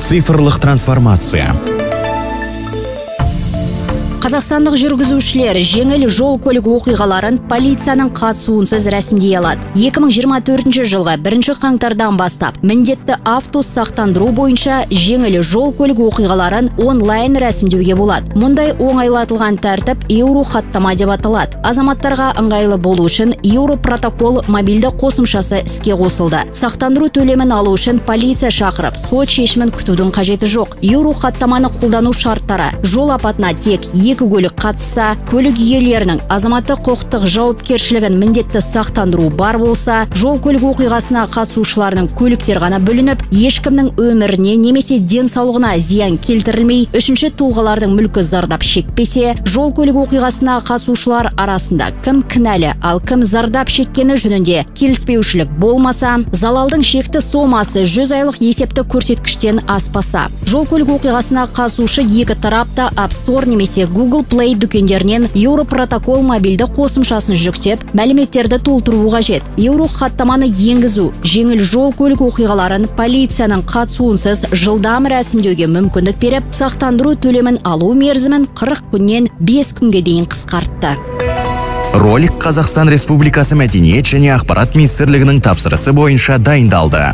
Цифрлық трансформация. Қазақстандық жүргізушілер жеңіл жол көлік оқиғаларын полицияның қатысуынсыз рәсімдей алады. 2024 жылғы 1 қаңтардан бастап міндетті автосақтандыру бойынша жеңіл жол көлік оқиғаларын онлайн рәсімдеуге болады. Мұндай оңайлатылған тәртіп еуро хаттама деп аталады. Азаматтарға ыңғайлы болу үшін еуро протокол мобильді қосымшасы іске қосылды. Сақтандыру төлемін алу үшін полиция шақырып, сот шешімін күтудің қажеті жоқ. Еуро хаттаманы қолдану шарттары: жол апатына тек екі көлік қатысса, көлік иелерінің азаматтық құқықтық жауапкершілігін міндетті сақтандыру бар болса, жол көлік оқиғасына қатысушылардың көліктер ғана бүлініп, ешкімнің өміріне немесе денсаулығына зиян келтірілмей, үшінші тұлғалардың мүлкі зардап шекпесе, жол көлік оқиғасына қатысушылар арасында кім кінәлі, ал кім зардап шеккені жөнінде келіспеушілік болмаса, залалдың шекті сомасы 100 айлық есепті көрсеткіштен аспаса, жол көлік оқиғасына қатысушы екі тарапта App Store немесе Google Play дүкендерінен еуро протокол мобильді қосымшасын жүктеп, мәліметтерді толтыруы қажет. Еуро хаттаманы енгізу жеңіл жол көлік оқиғаларын полицияның қатысуынсыз жылдам рәсімдеуге мүмкіндік беріп, сақтандыру төлемін алу мерзімін 40 күннен 5 күнге дейін қысқартты. Ролик Қазақстан Республикасы Мәдениет және ақпарат министрлігінің тапсырысы бойынша дайындалды.